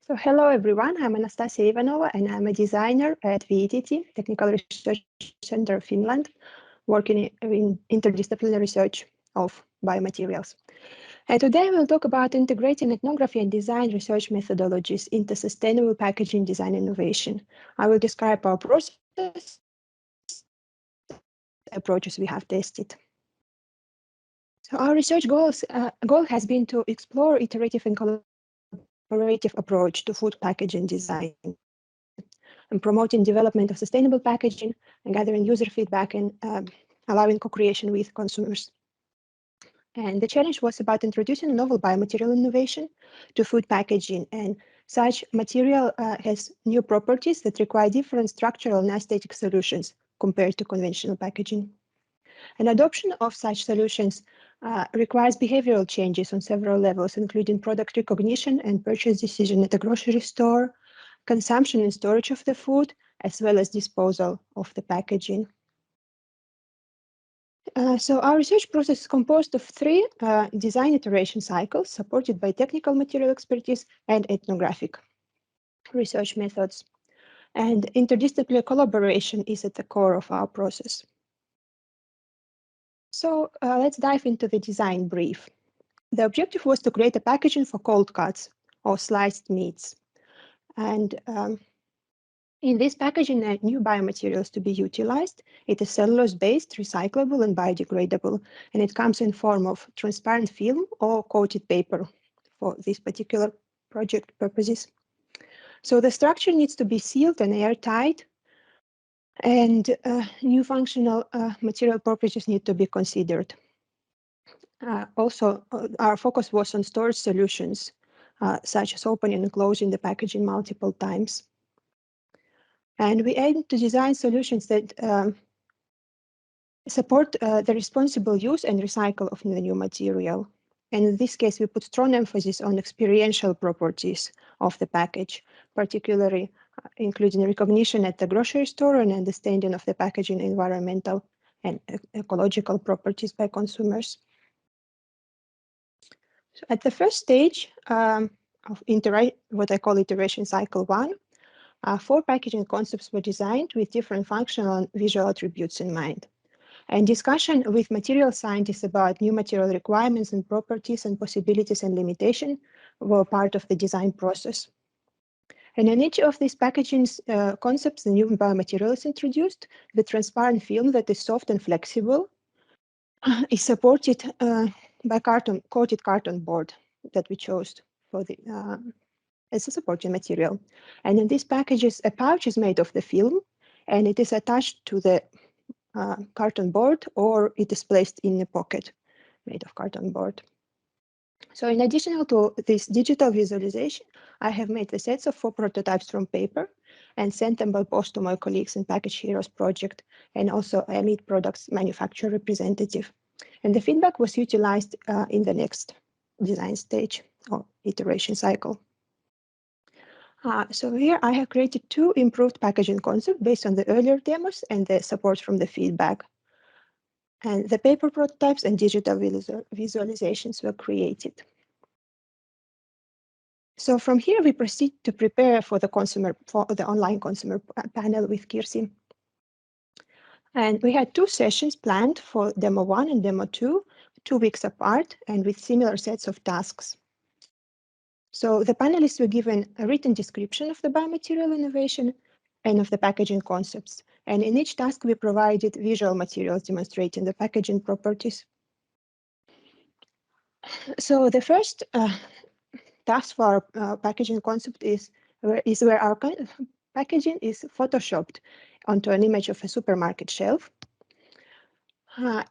So hello everyone, I'm Anastasia Ivanonva and I'm a designer at VTT, Technical Research Center of Finland, working in interdisciplinary research of biomaterials. And today we'll talk about integrating ethnography and design research methodologies into sustainable packaging design innovation. I will describe our process, approaches we have tested. So our research goal has been to explore iterative and collaborative approach to food packaging design and promoting development of sustainable packaging and gathering user feedback and allowing co-creation with consumers. And the challenge was about introducing novel biomaterial innovation to food packaging, and such material has new properties that require different structural and aesthetic solutions compared to conventional packaging. And adoption of such solutions requires behavioral changes on several levels, including product recognition and purchase decision at the grocery store, consumption and storage of the food, as well as disposal of the packaging. So our research process is composed of three design iteration cycles supported by technical material expertise and ethnographic research methods. And interdisciplinary collaboration is at the core of our process. So let's dive into the design brief. The objective was to create a packaging for cold cuts or sliced meats. And in this packaging, new biomaterials to be utilized. It is cellulose-based, recyclable, and biodegradable, and it comes in form of transparent film or coated paper for this particular project purposes. So the structure needs to be sealed and airtight, and new functional material properties need to be considered. Also, our focus was on storage solutions, such as opening and closing the packaging multiple times. And we aim to design solutions that support the responsible use and recycle of the new material. And in this case, we put strong emphasis on experiential properties of the package, particularly including recognition at the grocery store and understanding of the packaging environmental and ecological properties by consumers. So at the first stage of what I call iteration cycle 1, 4 packaging concepts were designed with different functional and visual attributes in mind. And discussion with material scientists about new material requirements and properties and possibilities and limitations were part of the design process. And in each of these packaging concepts, the new biomaterial is introduced. The transparent film that is soft and flexible is supported by coated carton board that we chose for the as a supporting material. And in these packages, a pouch is made of the film, and it is attached to the carton board, or it is placed in a pocket made of carton board. So in addition to this digital visualization, I have made the sets of 4 prototypes from paper and sent them by post to my colleagues in Package Heroes project, and also a meat products manufacturer representative. And the feedback was utilized in the next design stage or iteration cycle. So here I have created 2 improved packaging concepts based on the earlier demos and the support from the feedback. And the paper prototypes and digital visualizations were created. So from here we proceed to prepare for the online consumer panel with Kirsi. And we had 2 sessions planned for demo 1 and demo 2, 2 weeks apart and with similar sets of tasks. So the panelists were given a written description of the biomaterial innovation and of the packaging concepts. And in each task, we provided visual materials demonstrating the packaging properties. So the first task for our packaging concept is where our packaging is photoshopped onto an image of a supermarket shelf.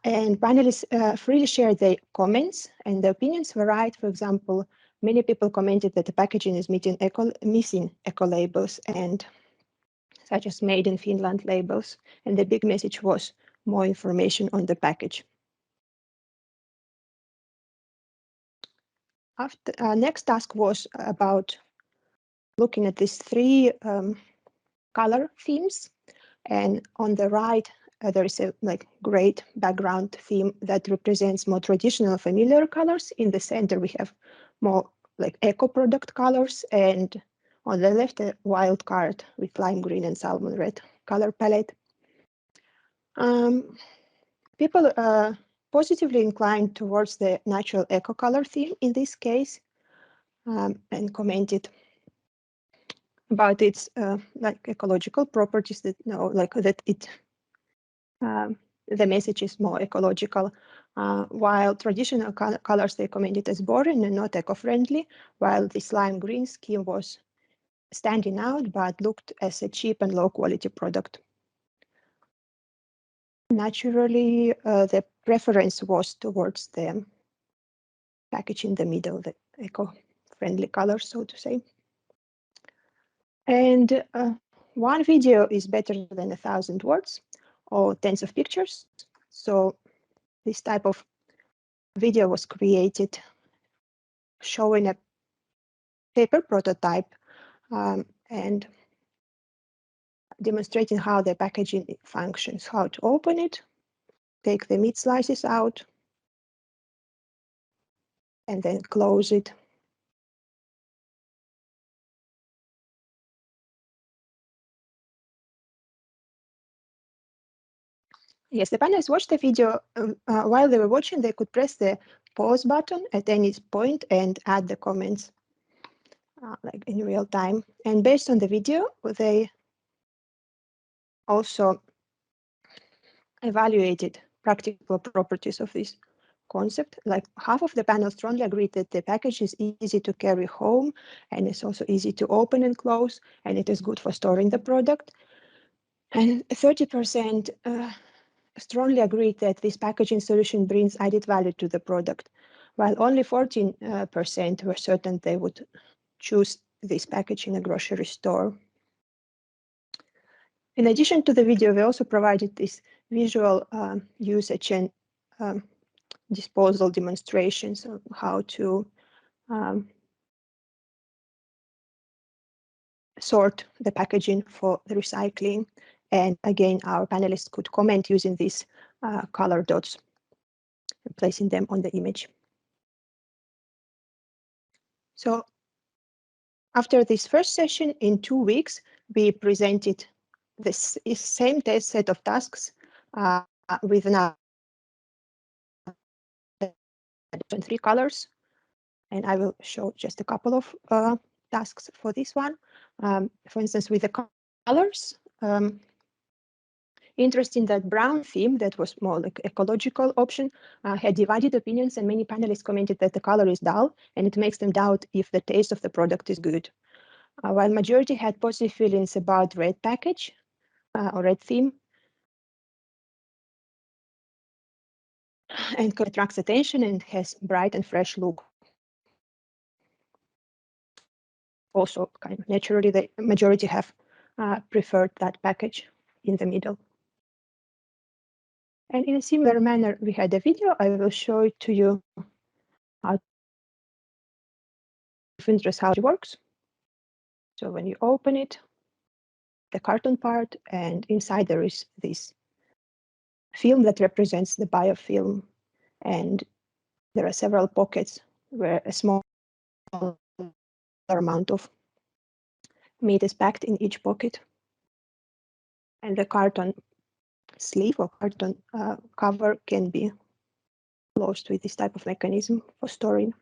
And panelists freely shared their comments, and the opinions varied. For example, many people commented that the packaging is missing eco labels and such as made in Finland labels. And the big message was more information on the package. Next task was about looking at these 3 color themes. And on the right, there is a great background theme that represents more traditional familiar colors. In the center, we have more eco product colors, and On the left, a wild card with lime green and salmon red color palette. People are positively inclined towards the natural eco color theme in this case, and commented about its like ecological properties, that like that it the message is more ecological, while traditional colors they commented as boring and not eco-friendly, while this lime green scheme was standing out but looked as a cheap and low quality product. Naturally, the preference was towards the package in the middle, the eco-friendly color, so to say. And one video is better than 1,000 words or tens of pictures. So this type of video was created showing a paper prototype and demonstrating how the packaging functions, how to open it, take the meat slices out, and then close it. Yes, the panelists watched the video. While they were watching, they could press the pause button at any point and add the comments like in real time. And based on the video, they also evaluated practical properties of this concept. Like half of the panel strongly agreed that the package is easy to carry home and it's also easy to open and close, and it is good for storing the product. And 30% strongly agreed that this packaging solution brings added value to the product, while only 14% were certain they would choose this package in a grocery store. In addition to the video, we also provided this visual usage and disposal demonstrations of how to sort the packaging for the recycling. And again, our panelists could comment using these color dots and placing them on the image. So after this first session, in 2 weeks, we presented this same test set of tasks with now 3 colors. And I will show just a couple of tasks for this one. For instance, with the colors, interesting that brown theme, that was more like ecological option, had divided opinions, and many panelists commented that the color is dull and it makes them doubt if the taste of the product is good. While majority had positive feelings about red package or red theme, and attracts attention and has bright and fresh look. Also, kind of naturally, the majority have preferred that package in the middle. And in a similar manner, we had a video. I will show it to you out of interest how it works. So when you open it, the carton part, and inside there is this film that represents the biofilm, and there are several pockets where a small amount of meat is packed in each pocket. And the carton sleeve or carton cover can be closed with this type of mechanism for storing.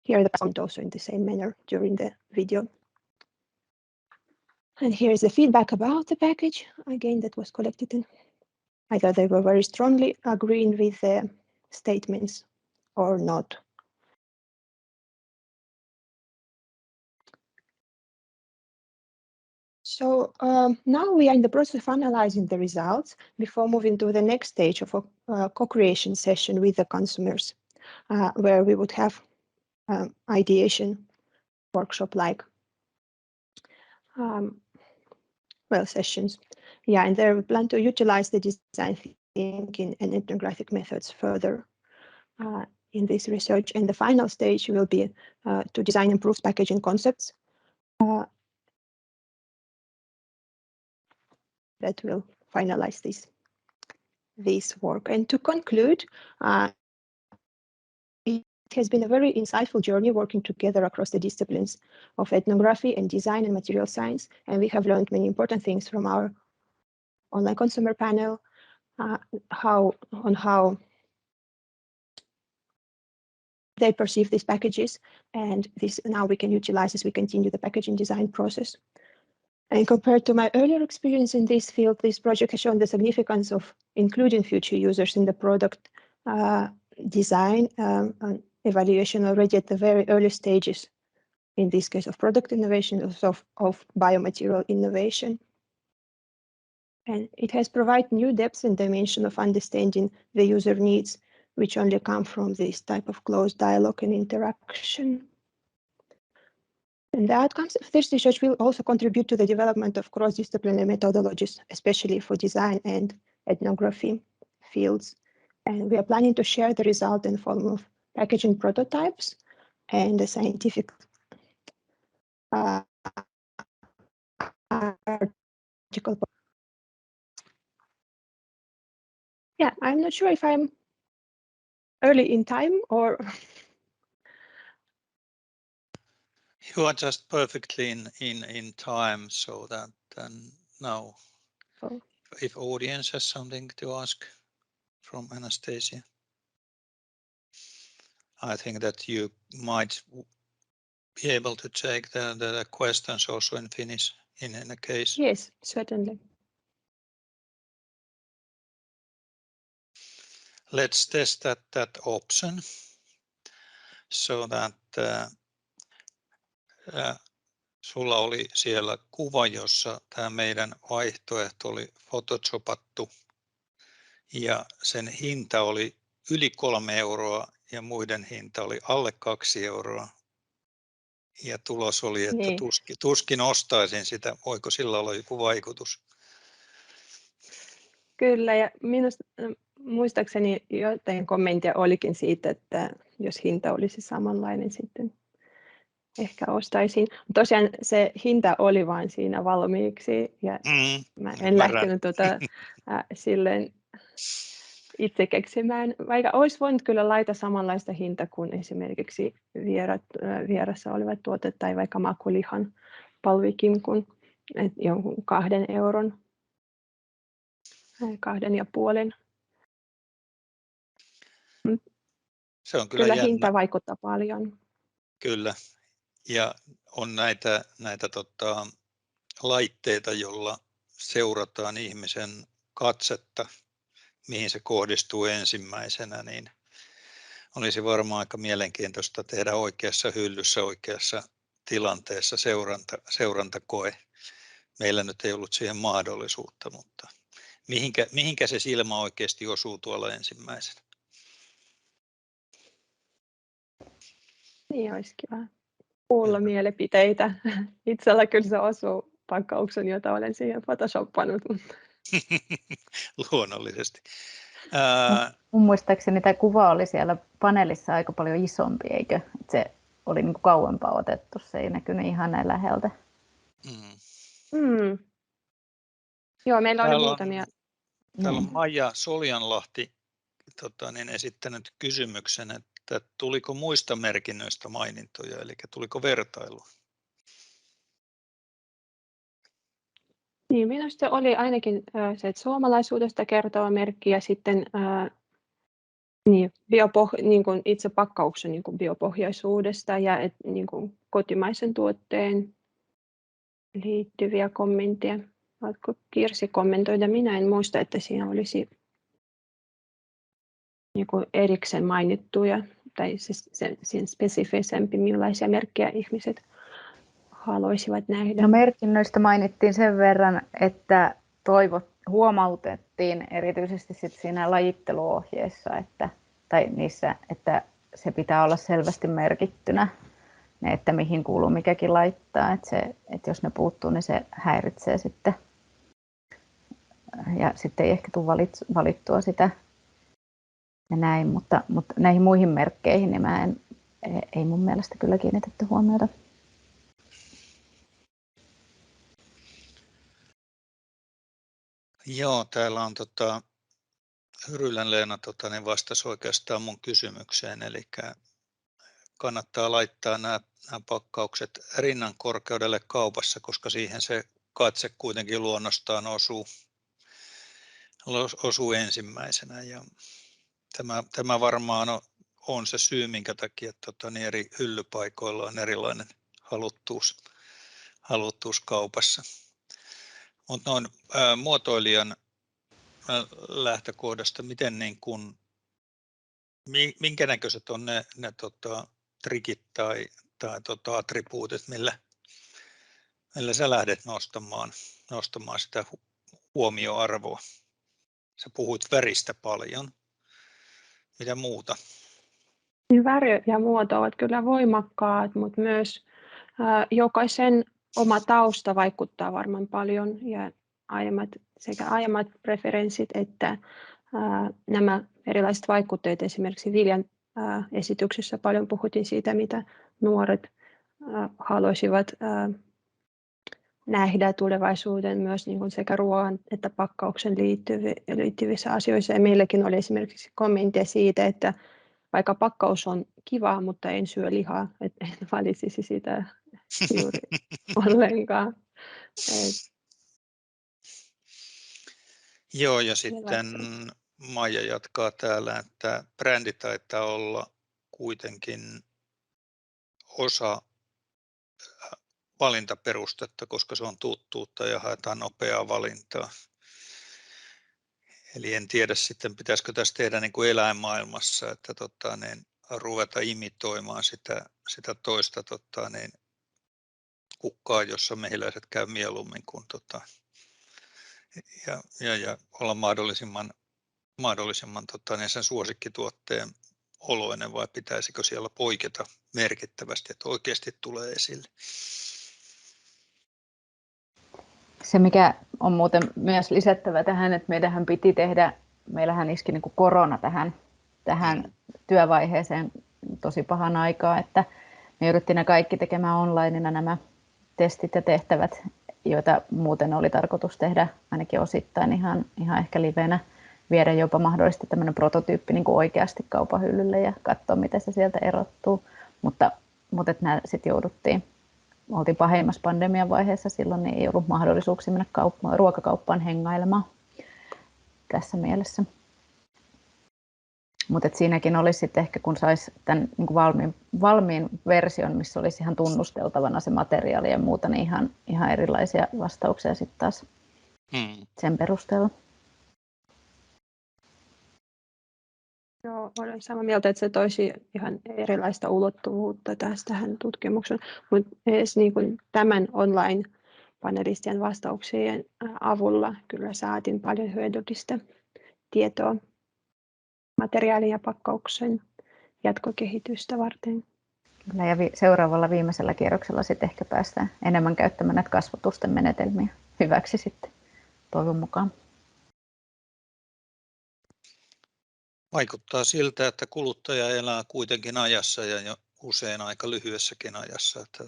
Here the comment also in the same manner during the video. And here is the feedback about the package, again, that was collected in. Either they were very strongly agreeing with the statements or not. So now we are in the process of analyzing the results before moving to the next stage of a co-creation session with the consumers, where we would have ideation workshop-like sessions. Yeah, and there we plan to utilize the design thinking and ethnographic methods further in this research. And the final stage will be to design improved packaging concepts that will finalize this work. And to conclude, It has been a very insightful journey working together across the disciplines of ethnography and design and material science, and we have learned many important things from our online consumer panel, how they perceive these packages, and this now we can utilize as we continue the packaging design process. And compared to my earlier experience in this field, this project has shown the significance of including future users in the product design and evaluation already at the very early stages, in this case of product innovation, of biomaterial innovation. And it has provided new depth and dimension of understanding the user needs, which only come from this type of close dialogue and interaction. And the outcomes of this research will also contribute to the development of cross-disciplinary methodologies, especially for design and ethnography fields. And we are planning to share the result in the form of packaging prototypes and a scientific article. Yeah, I'm not sure if I'm early in time or... You are just perfectly in time, so that now, if audience has something to ask from Anastasia, I think that you might be able to take the questions also in Finnish in a case. Yes, certainly. Let's test that option so that sulla oli siellä kuva, jossa tämä meidän vaihtoehto oli photoshopattu ja sen hinta oli yli 3 euroa ja muiden hinta oli alle 2 euroa. Ja tulos oli, että niin. tuskin ostaisin sitä. Voiko sillä olla joku vaikutus? Kyllä, ja muistaakseni jotain kommenttia olikin siitä, että jos hinta olisi samanlainen, sitten ehkä ostaisin. Tosiaan se hinta oli vain siinä valmiiksi, ja mä en lähtenyt silleen itse keksimään, vaikka olisi voinut kyllä laittaa samanlaista hintaa kuin esimerkiksi vieressä olevat tuotteet tai vaikka makulihan palvikinkun, jonkun 2 euron. 2,5. Se on kyllä jännä. Hinta vaikuttaa paljon. Kyllä. Ja on näitä laitteita, joilla seurataan ihmisen katsetta, mihin se kohdistuu ensimmäisenä, niin olisi varmaan aika mielenkiintoista tehdä oikeassa hyllyssä, oikeassa tilanteessa seurantakoe. Meillä nyt ei ollut siihen mahdollisuutta, mutta mihinkä se silmä oikeasti osuu tuolla ensimmäisenä? Niin, olisi kiva kuulla mielipiteitä. Itsellä kyllä se osuu pakkauksen, jota olen siihen photoshoppannut. Luonnollisesti. Mun muistaakseni tämä kuva oli siellä paneelissa aika paljon isompi, eikö? Se oli niin kuin kauempaa otettu, se ei näkynyt ihan näin läheltä. Joo, meillä oli muutamia. Täällä on Maija Soljanlahti esittänyt kysymyksen, että tuliko muista merkinnöistä mainintoja, eli tuliko vertailua? Niin, minusta oli ainakin se, että suomalaisuudesta kertova merkki ja sitten niin kuin itse pakkauksen niin kuin biopohjaisuudesta ja niin kuin kotimaisen tuotteen liittyviä kommentteja. Haluatko Kirsi kommentoida? Minä en muista, että siinä olisi niin kuin erikseen mainittuja tai siis sen spesifisempi, millaisia merkkejä ihmiset haluaisivat nähdä. No, merkinnöistä mainittiin sen verran, että huomautettiin erityisesti sit siinä lajitteluohjeessa, tai niissä, että se pitää olla selvästi merkittynä, että mihin kuuluu mikäkin laittaa, että jos ne puuttuu, niin se häiritsee sitten. Ja sitten ei ehkä tule valittua sitä ja näin, mutta näihin muihin merkkeihin niin ei mun mielestä kyllä kiinnitetty huomiota. Joo, täällä on Hyrylän Leena vastasi oikeastaan mun kysymykseen, eli kannattaa laittaa nämä pakkaukset rinnan korkeudelle kaupassa, koska siihen se katse kuitenkin luonnostaan osuu ensimmäisenä. Ja tämä varmaan on se syy, minkä takia niin eri hyllypaikoilla on erilainen haluttuus kaupassa. Mutta noin muotoilijan lähtökohdasta, miten minkä näköiset on ne trikit tai attribuutit, millä sä lähdet nostamaan sitä huomioarvoa? Sä puhuit väristä paljon. Mitä muuta? Niin väri ja muoto ovat kyllä voimakkaat, mutta myös jokaisen oma tausta vaikuttaa varmaan paljon ja sekä aiemmat preferenssit että nämä erilaiset vaikutteet. Esimerkiksi Viljan esityksessä paljon puhuttiin siitä, mitä nuoret haluaisivat nähdä tulevaisuuden myös niin kuin sekä ruoan että pakkauksen liittyvissä asioissa. Ja meilläkin oli esimerkiksi kommentteja siitä, että vaikka pakkaus on kiva, mutta en syö lihaa, että en valitsisi sitä juuri ollenkaan. Joo, ja sitten Maija jatkaa täällä, että brändi taitaa olla kuitenkin osa valintaperustetta, koska se on tuttuutta ja haetaan nopeaa valintaa. Eli en tiedä sitten, pitäisikö tässä tehdä niin kuin eläinmaailmassa, että ruveta imitoimaan sitä toista kukkaa, jossa mehiläiset käy mieluummin kuin ja olla mahdollisimman sen suosikkituotteen oloinen, vai pitäisikö siellä poiketa merkittävästi, että oikeasti tulee esille? Se, mikä on muuten myös lisättävä tähän, että meillähän iski niin kuin korona tähän työvaiheeseen tosi pahan aikaa, että me jouduttiin ne kaikki tekemään onlineina nämä testit ja tehtävät, joita muuten oli tarkoitus tehdä ainakin osittain ihan ehkä livenä, viedä jopa mahdollisesti tämmöinen prototyyppi niin kuin oikeasti kaupan hyllylle ja katsoa, miten se sieltä erottuu, mutta nämä sitten oltiin pahimmassa pandemian vaiheessa silloin, niin ei ollut mahdollisuuksia mennä ruokakauppaan hengailemaan tässä mielessä. Mutta siinäkin olisi sitten ehkä, kun saisi tämän niin kuin valmiin version, missä olisi ihan tunnusteltavana se materiaali ja muuta, niin ihan erilaisia vastauksia sitten taas sen perusteella. Joo, olen samaa mieltä, että se toisi ihan erilaista ulottuvuutta tähän tutkimukseen, mutta edes niin kuin tämän online-panelistien vastauksien avulla kyllä saatiin paljon hyödyllistä tietoa materiaalin ja pakkauksen jatkokehitystä varten. Kyllä, ja seuraavalla viimeisellä kierroksella sitten ehkä päästään enemmän käyttämään näitä kasvatusten menetelmiä hyväksi sitten toivon mukaan. Vaikuttaa siltä, että kuluttaja elää kuitenkin ajassa ja jo usein aika lyhyessäkin ajassa. Että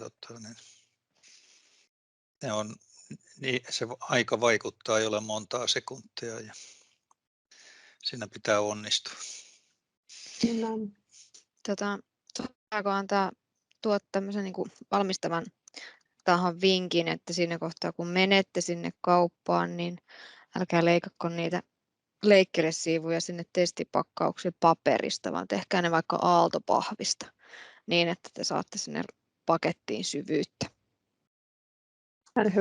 se aika vaikuttaa ei ole montaa sekuntia ja siinä pitää onnistua. Saako antaa tämmöisen niin kuin valmistavan tahon vinkin, että siinä kohtaa kun menette sinne kauppaan, niin älkää leikakko niitä leikkelesiivuja sinne testipakkauksille paperista, vaan tehkää ne vaikka aaltopahvista niin, että te saatte sinne pakettiin syvyyttä. Tämä on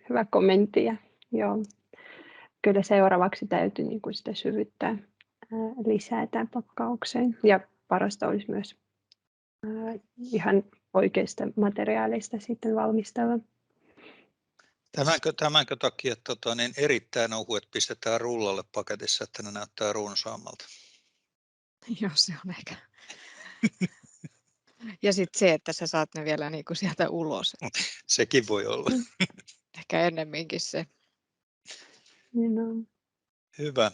hyvä kommentti. Ja, joo. Kyllä seuraavaksi täytyy niin kuin sitä syvyyttä lisätä pakkaukseen. Ja parasta olisi myös ihan oikeista materiaaleista sitten valmistella. Tämänkö takia niin erittäin ohuet pistetään rullalle paketissa, että ne näyttää runsaammalta? Joo, se on ehkä. Ja sitten se, että sä saat ne vielä niin kuin sieltä ulos. Sekin voi olla. Ehkä ennemminkin se. No. Hyvä.